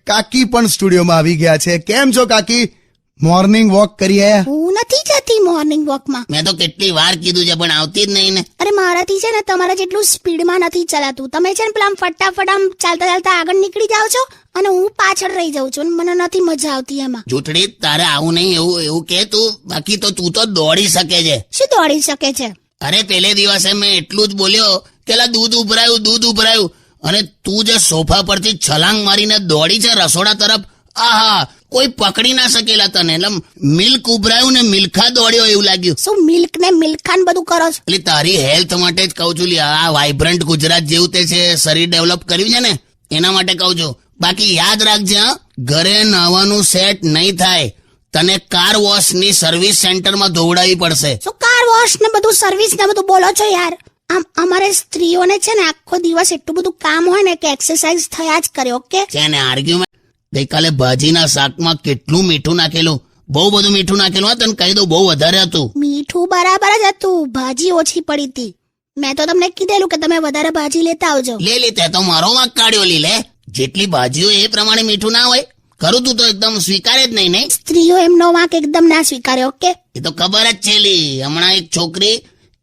કાકી પણ સ્ટુડિયોમાં આવી ગયા છે. કેમ છો કાકી? મોર્નિંગ વોક કરી આયા? હું નથી જતી મોર્નિંગ વોકમાં. મેં તો કેટલી વાર કીધું છે પણ આવતી જ નહીં ને. અરે મારાથી છે ને તમારા જેટલું સ્પીડમાં નથી ચલાતું. તમે છે ને પેલા આમ ફટાફટ આમ ચાલતા ચાલતા આગળ નીકળી જાઓ છો અને હું પાછળ રહી જાઉં છું. મને નથી મજા આવતી એમાં. જૂઠડી, તારે આવું નહીં, એવું કે તું. બાકી તો તું તો દોડી શકે છે. શું દોડી શકે છે? અરે પેલે દિવસે મેં એટલું જ બોલ્યો કે લા દૂધ ઉભરાયું અને તું જે સોફા પરથી છલાંગ મારીને દોડી છે રસોડા તરફ, આહા, કોઈ પકડી ના શકેલા તને. એટલે મિલ્ક ઉભરાયું ને મિલ્ખા દોડ્યો એવું લાગ્યું. શું મિલ્ક ને મિલ્ખાન બધું કરો છો? એટલે તારી હેલ્થ માટે જ કહું છું. આ વાઇબ્રન્ટ ગુજરાત જેવું તે છે, શરીર ડેવલપ કર્યું છે ને એના માટે કહું છું. બાકી યાદ રાખજે, ઘરે નાવાનું સેટ નહીં થાય, તને કાર વોશ ની સર્વિસ સેન્ટરમાં દોડાવી પડશે. શું કાર વોશ ને બધું સર્વિસ ને બધું બોલો છો યાર? આમ અમારે સ્ત્રીઓને છે ને આખો દિવસ એટલું બધું કામ હોય ને કે એક્સરસાઇઝ થયા જ કરે. ઓકે છે ને આર્ગ્યુમેન્ટ. ગઈકાલે ભાજીના શાકમાં કેટલું મીઠું નાખેલું, બહુ બધું મીઠું નાખેલું. હા, તને કહી દઉં, બહુ વધારે હતું. મીઠું બરાબર જ હતું, ભાજી ઓછી પડી હતી. મેં તો તમને કીધેલું કે તમે વધારે ભાજી લેતા આવજો. લે તે તો મારો વાંક કાઢ્યો. લે જેટલી ભાજીઓ એ પ્રમાણે મીઠું ના હોય. ખરું, તું તો એકદમ સ્વીકારે જ નહીં ને. સ્ત્રીઓ એમનો વાંક એકદમ ના સ્વીકારે. ઓકે, એ તો ખબર જ છે. હમણાં એક છોકરી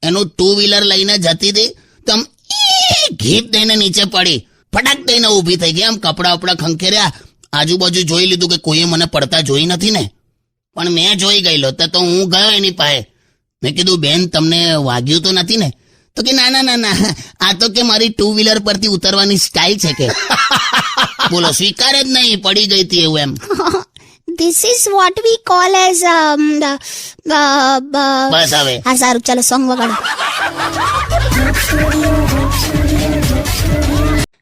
એનું 2 વ્હીલર લઈને જતી હતી તો આમ ઘીપ દઈને નીચે પડી, ફટાક દઈને ઊભી થઈ ગઈ. આમ કપડા વપડા ખંખેર્યા, આજુબાજુ જોઈ લીધું કે કોઈએ મને પડતા જોઈ નથી ને, પણ મેં જોઈ ગયેલો તો હું ગયો એની પાસે. મેં કીધું, બેન તમને વાગ્યું તો નથી ને? તો કે ના, આ તો કે મારી 2 વ્હીલર પરથી ઉતરવાની સ્ટાઇલ છે કે. બોલો, સ્વીકારે જ નહીં, પડી ગઈ હતી એવું એમ. This is what we call as બસ હવે હા સારું, ચાલો સોંગ વગાડો.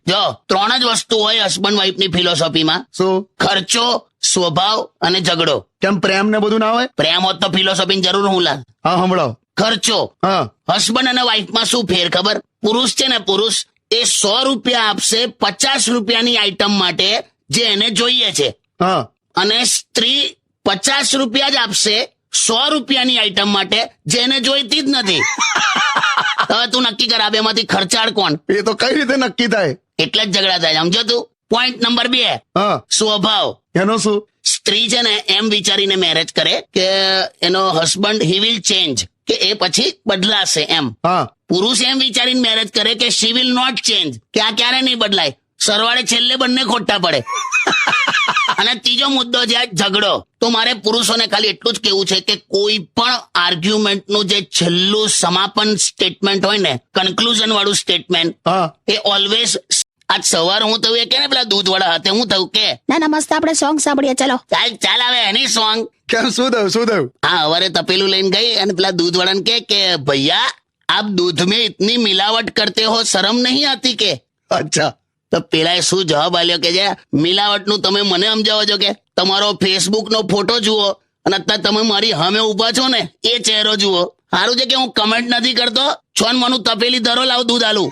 જો 3 જ વસ્તુ હોય હસબન્ડ વાઈફ ની ફિલોસોફીમાં. શું? ખર્ચો, સ્વભાવ અને ઝઘડો. કેમ પ્રેમ ને બધું ના હોય? પ્રેમ હોત તો ફિલોસોફી જરૂર હું લા. હા, સંભળાવો. ખર્ચો. હા, હસબન્ડ અને વાઈફમાં શું ફેર ખબર? પુરુષ છે ને, પુરુષ એ 100 રૂપિયા આપશે 50 રૂપિયાની આઈટમ માટે જે એને જોઈએ છે, હા. અને સ્ત્રી 50 રૂપિયા જ આપશે 100 રૂપિયાની આઈટમ માટે જે એને જોઈતી જ નથી. હવે તું નક્કી કર, આ બેમાંથી ખર્ચાળ કોણ? એ તો કઈ રીતે નક્કી થાય? એટલે જ ઝઘડા થાય, સમજો તું. પોઈન્ટ નંબર 2, હા, સ્વભાવ. એનો શું? સ્ત્રી છે ને એમ વિચારીને મેરેજ કરે કે એનો હસબન્ડ હી વિલ ચેન્જ, કે એ પછી બદલાશે એમ. હા, પુરુષ એમ વિચારીને મેરેજ કરે કે શી વિલ નોટ ચેન્જ, કે આ ક્યારે નહીં બદલાય. સરવાળે છેલ્લે બંને ખોટા પડે. અને ત્રીજો મુદ્દો છે ઝઘડો. તો મારે પુરુષોને ખાલી એટલું જ કેવું છે કે કોઈ પણ આર્ગ્યુમેન્ટનું જે છેલ્લું સમાપન સ્ટેટમેન્ટ હોય ને, કન્ક્લુઝન વાળું સ્ટેટમેન્ટ, હા. એ ઓલવેઝ. આજ સવાર હું થયું એ કે ને પેલા દૂધ વાળા હાથે હું થયું કે ના મસ્ત આપણે સોંગ સાંભળીએ. ચાલો ચાલ આવે એની સોંગ. કેમ, શું થયું? હા, હવારે તપેલું લઈને ગઈ અને પેલા દૂધ વાળાને કે ભૈયા આપ દૂધ में इतनी मिलावट करते हो, शर्म नहीं आती के? અચ્છા. તો પેલા શું જવાબ આલ્યો કે જે મિલાવટનું તમે મને સમજાવો છો કે તમારો ફેસબુક નો ફોટો જુઓ અને અત્યારે તમે મારી સામે ઉભા છો ને એ ચહેરો જુઓ. સારું છે કે હું કમેન્ટ નથી કરતો. છોન મનું તપેલી ધરો, લાવ દૂધ આલું.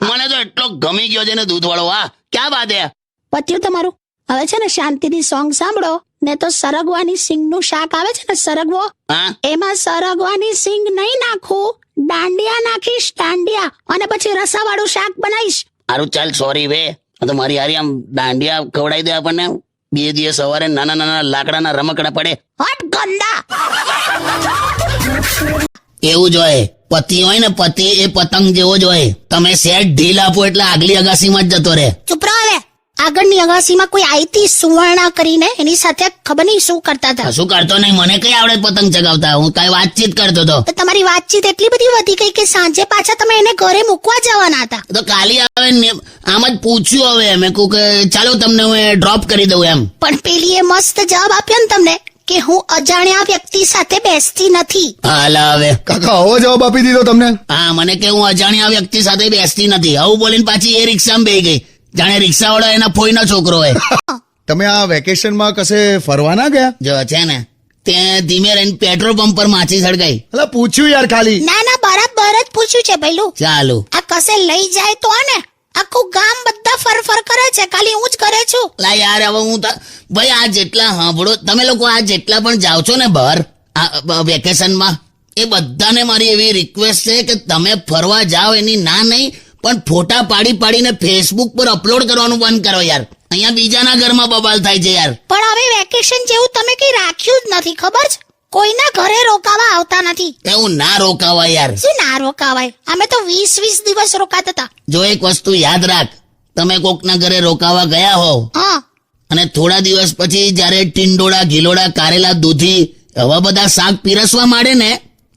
મને તો એટલો ગમી ગયો છે ને દૂધ વાળો. વાહ, ક્યાં વાત હે. પત્યું તમારું. હવે છે ને શાંતિથી સોંગ સાંભળો ને. તો સરગવાની સિંગ નું શાક આવે છે ને, સરગવો, હા, એમાં સરગવાની સિંગ નહીં નાખું, દાંડિયા નાખીશ, દાંડિયા, અને પછી રસાવાળું શાક બનાવીશ. સારું, ચાલ, સોરી વે. તો મારી હારી આમ દાંડિયા ખવડાવી દે આપણને. 2 દિવસ સવારે નાના લાકડાના રમકડા પડે. હટ ગંદા. એવું જ હોય. પતિ હોય ને, પતિ એ પતંગ જેવો જ હોય. તમે સેટ ઢીલ આપો એટલે આગલી અગાસીમાં જ જતો રહે. ચૂપ રહો હવે. આગળની અગાસીમાં કોઈ આઈતી સુવર્ણા કરીને એની સાથે ખબર નહીં શું કરતા હતા. શું કરતો નહીં, મને કઈ આવડે પતંગ ચગાવતા. હું કઈ વાતચીત કરતો હતો. તો તમારી વાતચીત એટલી બધી વધી ગઈ કે સાંજે પાછા તમે એને ઘરે મૂકવા જવાના હતા. તો કાલી આવે ને આમ જ પૂછ્યું. હવે મેં કહું કે ચાલો તમને હું ડ્રોપ કરી દઉં એમ. પણ પેલી એ મસ્ત જવાબ આપ્યો ને તમને કે હું અજાણ્યા વ્યક્તિ સાથે બેસતી નથી. હાલા હવે કાકા આવો જવાબ આપી દીધો તમને? હા, મને કે હું અજાણ્યા વ્યક્તિ સાથે બેસતી નથી આવું બોલીને પાછી એ રિક્ષામાં બેહી ગઈ, જાણે રિક્ષા વાળો એના ફોઈનો છોકરો હોય. તમે આ વેકેશનમાં કશે ફરવા ના ગયા? જો છે ને ત્યાં ધીમે રહીને પેટ્રોલ પંપ પર માછી સળગાઈ. અલા પૂછ્યું યાર ખાલી. ના બરાબર જ પૂછ્યું છે ભઈલું. ચાલુ આ કશે લઈ જાય તો ને આખું ગામ બધા ફર કરે છે, ખાલી હું જ કરે છું. લા યાર, હવે હું ભાઈ આ જેટલા સાંભળો તમે લોકો, આ જેટલા પણ જાઓ છો ને બહાર આ વેકેશનમાં, એ બધાને મારી એવી રિક્વેસ્ટ છે કે તમે ફરવા જાઓ એની ના નહીં, પણ ફોટા પાડી પાડીને ફેસબુક પર અપલોડ કરવાનું બંધ કરો યાર. અહીંયા બીજાના ઘરમાં બબાલ થાય છે યાર. પણ હવે વેકેશન જેવું તમે કઈ રાખ્યું જ નથી, ખબર છે? કોઈના ઘરે રોકાવા આવતા નથી. એવું ના રોકાવાય યાર. શું ના રોકાવાય? અમે તો 20 દિવસ રોકાતા હતા. જો એક વસ્તુ યાદ રાખ, તમે કોકના ઘરે રોકાવા ગયા હોવ હા, અને થોડા દિવસ પછી જયારે ટીંડોળા, ગીલોડા, કારેલા, દૂધી આવા બધા શાક પીરસવા માંડે ને,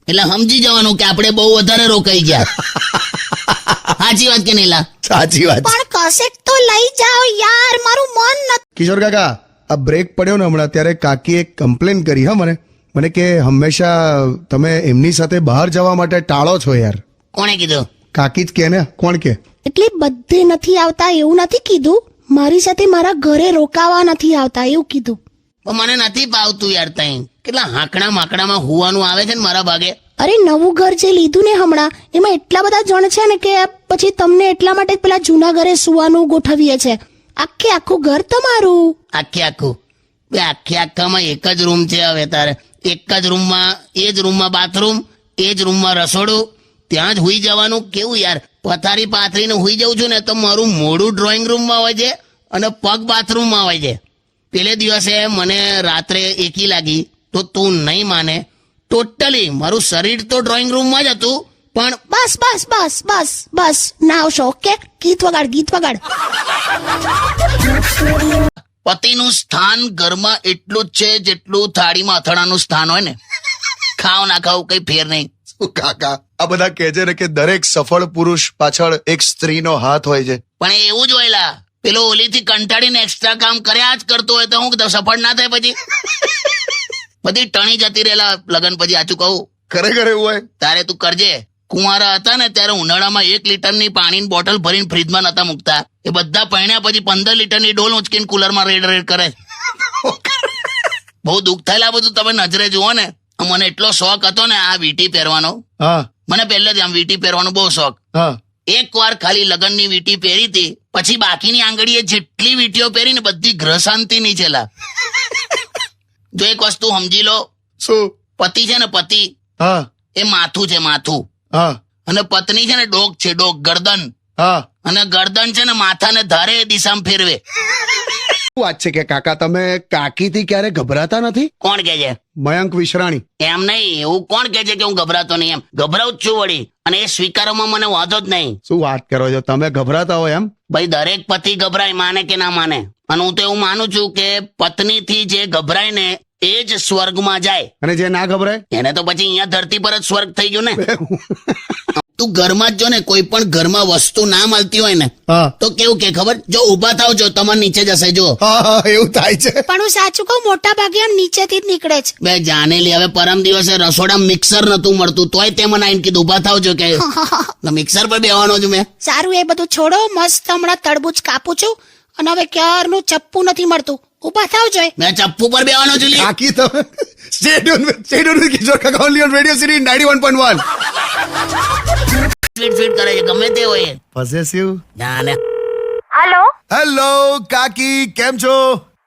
એટલે સમજી જવાનું કે આપણે બહુ વધારે રોકાઈ ગયા. સાચી વાત કે નીલા? સાચી વાત. પણ કશેક તો લઈ જાઓ યાર, મારું મન નથી. કિશોર કાકા, આ બ્રેક પડ્યો ને હમણાં, ત્યારે કાકી એક કમ્પ્લેન કરી હા મને કે હંમેશા તમે એમની સાથે બહાર જવા માટે ટાળો છો યાર. કોણે કીધું? કાકી જ કે ને, કોણ કે? એટલે બધે નથી આવતા એવું નથી કીધું, મારી સાથે મારા ઘરે રોકાવા નથી આવતા એવું કીધું. પણ મને નથી ભાવતું યાર. તઈ કેટલા હાંકડા માકડામાં હુવાનું આવે છે ને મારા ભાગે. અરે નવું ઘર જે લીધું ને હમણાં, એમાં એટલા બધા જણ છે ને કે પછી તમને એટલા માટે જ પેલા જૂના ઘરે સુવાનું ગોઠવીએ છે. આખે આખું ઘર તમારું. આખે આખું બે આખે આખામાં એક જ રૂમ છે. હવે તારે એક જ રૂમમાં, એ જ રૂમમાં બાથરૂમ, એ જ રૂમમાં રસોડું, ત્યાં જ હુઈ જવાનું. કેવું યાર, પથારી પાથરીને હુઈ જઉં છું ને તો મારું મોઢું ડ્રોઈંગ રૂમમાં હોય છે અને પગ બાથરૂમમાં હોય છે. પેલે દિવસે મને રાત્રે એકી લાગી તો તું નહીં માને, ટોટલી મારું શરીર તો ડ્રોઈંગ રૂમમાં જ હતું, પણ બસ બસ બસ બસ બસ ના આવશો. ઓકે, ગીત વગાડ, ગીત વગાડ. પતિનું સ્થાન ઘરમાં એટલું જ છે જેટલું થાળીમાં અથાણાનું સ્થાન હોય ને. ખાવ ના ખાવ કઈ ફેર નહીં. શું કાકા, આ બધા કહે છે ને કે દરેક સફળ પુરુષ પાછળ એક સ્ત્રીનો હાથ હોય છે. પણ એ એવું જ હોયલા, પેલો ઓલીથી કંટાળીને એક્સ્ટ્રા કામ કર્યા જ કરતો હોય તો હું સફળ ના થાય પછી? બધી ટણી જતી રહેલા લગન પછી. આચું કહું, ખરેખર એવું હોય? તારે તું કરજે. કુંવારા હતા ને ત્યારે ઉનાળામાં 1 લીટરની પાણીની બોટલ ભરીને ફ્રીજમાં નતા મૂકતા. એ બધા પહેણ્યા પછી 15 લીટરની ડોલ ઉંચકીને કુલરમાં રેડ કરે. બહુ દુઃખ થયેલા બધું. તમે નજરે જુઓ ને, મને એટલો શોખ હતો ને આ વીટી પહેરવાનો. હા, મને પહેલેથી આમ વીટી પહેરવાનો બહુ શોખ. હા. એક વાર ખાલી લગનની વીટી પહેરી હતી, પછી બાકીની આંગળીએ જેટલી વીટીઓ પહેરી ને બધી ગ્રહ શાંતિ નીચેલા. જો એક વસ્તુ સમજી લો, શું? પતિ છે ને, પતિ હા, એ માથું છે, માથું. હા, અને પત્ની છે ને ડોક છે, ડોક, ગરદન. હા. અને ગરદન છે ને માથાને ધારે એ દિશામાં ફેરવે. શું વાત છે કે કાકા, તમે કાકીથી ક્યારે ગભરાતા નથી? કોણ કે છે? મયંક વિશ્રાણી. એમ નહીં, એવું કોણ કે છે કે હું ગભરાતો નહીં? એમ ગભરાવું જ છું વળી, અને એ સ્વીકારવામાં મને વાંધો જ નહીં. શું વાત કરો છો, તમે ગભરાતા હોય એમ? ભાઈ દરેક પતિ ગભરાય, માને કે ના માને. અને હું તો એવું માનું છું કે પત્નીથી જે ગભરાય ને એ જ સ્વર્ગમાં જાય, અને જે ના ગભરાય એને તો પછી અહીંયા ધરતી પર જ સ્વર્ગ થઈ ગયું ને. તું ઘરમાં જ જો ને, કોઈ પણ ઘરમાં વસ્તુ ના મળતી હોય ને હા, તો કેવું કે ખબર, જો ઉભા થાવ જો તમારે નીચે જશે. જો હા, એવું થાય છે. પણ હું સાચું કહું, મોટા ભાગે આમ નીચેથી જ નીકળે છે. બે જાનેલી, હવે પરમ દિવસે રસોડા મિક્સર નતું મળતું તોય તે મને આઈને કીધું ઉભા થાવ જો, કે મિક્સર પર બેવાનો છું મેં. સારું, એ બધું છોડો. મસ્ત હમણાં તરબૂચ કાપું છું અને હવે ક્યારનું ચપ્પુ નથી મળતું. ઉભા થાવ જોઈએ. મેં ચપ્પુ પર બેવાનો છું. લી. કાકી તમે stay tuned with કિશોર કાકા only on Radio City 91.1. ફીટ ફીટ કરે છે ગમે તે હોય. પોસેસિવ. જાને हेलो હેલો કાકી, કેમ છો?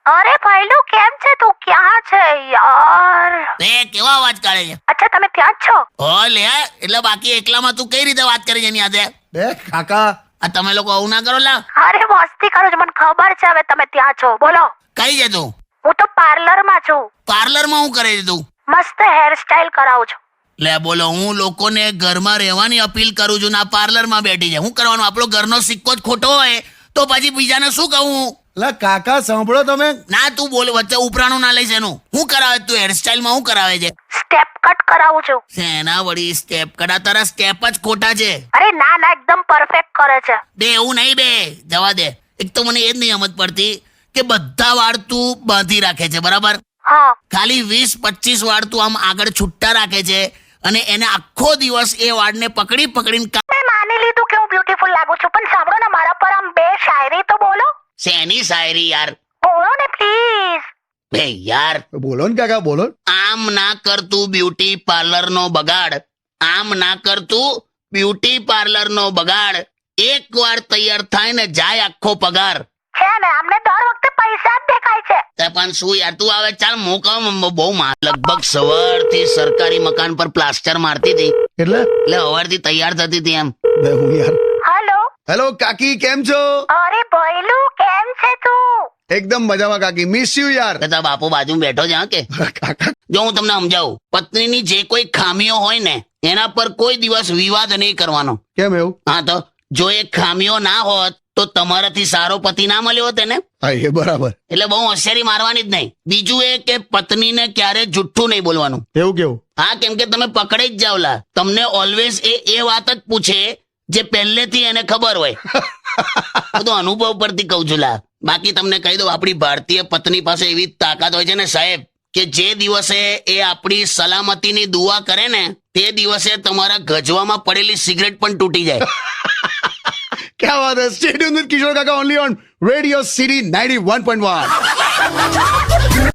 अरे भाईलू केम छे તું ક્યાં છે યાર? તે કેવા અવાજ કાઢે છે? અચ્છા તમે ત્યાં જ છો? હો લે, એટલે બાકી એકલામાં તું કઈ રીતે વાત કરી છે એની સાથે? બે કાકા, આ તમે લોકો આવું ના કરો લા. અરે મસ્તી કરો છો, મને ખબર છે હવે તમે ત્યાં છો. બોલો. કઈ છે તું? હું તો પાર્લરમાં છું. પાર્લરમાં હું કરે છે તું? મસ્ત હેરસ્ટાઈલ કરાવું છું. લે બોલો, હું લોકોને ઘરમાં રહેવાની અપીલ કરું છું ને આ પાર્લરમાં બેઠી છે. હું કરવાનું? આપણો ઘરનો સિક્કો જ ખોટો હોય તો પછી બીજાને શું કહું? લા કાકા સાંભળો તમે. ના તું બોલ, વચ્ચે ઉપરાણું ના લઈશ એનું. હું કરાવે તું? હેરસ્ટાઈલમાં હું કરાવે છે? સ્ટેપ કટ કરાવું છું. શેના વળી સ્ટેપ કડા? તારા સ્ટેપ જ ખોટા છે. અરે ના ના, એકદમ પરફેક્ટ કરે છે. બે એવું નહીં, બે જવા દે. એક તો મને એ જ નહીં સમજ પડતી કે બધા વાળ તું બાંધી રાખે છે, બરાબર? હા. ખાલી 20-25 વાળ તું આમ આગળ છૂટા રાખે છે અને એને આખો દિવસ એ વાળને પકડીને મેં માની લીધું કે હું બ્યુટીફુલ લાગુ છું, પણ સાંભળો ને, મારા પર આમ 2 શાયરી તો બોલો. શેની શાયરી યાર? બોલો ને પ્લીઝ. બે યાર, બોલો ને કાકા, બોલો. આમ ના કરતું બ્યુટી પાર્લરનો બગાડ, આમ ના કરતું બ્યુટી પાર્લરનો બગાડ. એકવાર તૈયાર થાય ને જાય આખો પગાર. છે ને, અમને દર વખતે પૈસા જ દેખાય છે. તે પણ શું યાર, તું આવે ચાલ મોકા બહુ લગભગ સવારથી સરકારી મકાન પર પ્લાસ્ટર મારતી હતી, એટલે એટલે સવારથી તૈયાર થતી હતી એમ. બે હું યાર. हेलो હેલો કાકી કેમ છો? અરે ભૈલું કેમ છે તું? એકદમ મજામાં કાકી, મિસ યુ યાર. કદા બાપુ બાજુ બેઠો છે હા કે કાકા જો હું તમને સમજાવું, પત્નીની જે કોઈ ખામીઓ હોય ને એના પર કોઈ દિવસ વિવાદ નહીં કરવાનો. કેમ એવું? હા તો જો એ ખામીઓ ના હોત તો તમારાથી સારો પતિ ના મળ્યો હોત એને. હા એ બરાબર. એટલે બહુ હોશિયારી મારવાની જ નહીં. બીજું એ કે પત્નીને ક્યારે જુઠ્ઠું નહીં બોલવાનું. એવું કેવું? હા, કેમ કે તમે પકડાઈ જ જાવલા. તમને ઓલવેઝ એ વાત જ પૂછે જે પહેલેથી એને ખબર હોય. બધું અનુભવ પરથી કહું છું લા. બાકી તમને કહી દઉં, આપણી ભારતીય પત્ની પાસે એવી તાકાત હોય છે ને સાહેબ, કે જે દિવસે એ આપણી સલામતીની દુઆ કરે ને તે દિવસે તમારા ગજવામાં પડેલી સિગરેટ પણ તૂટી જાય. क्या बात है. Stay tuned with Kishore Kaka only on Radio City 91.1.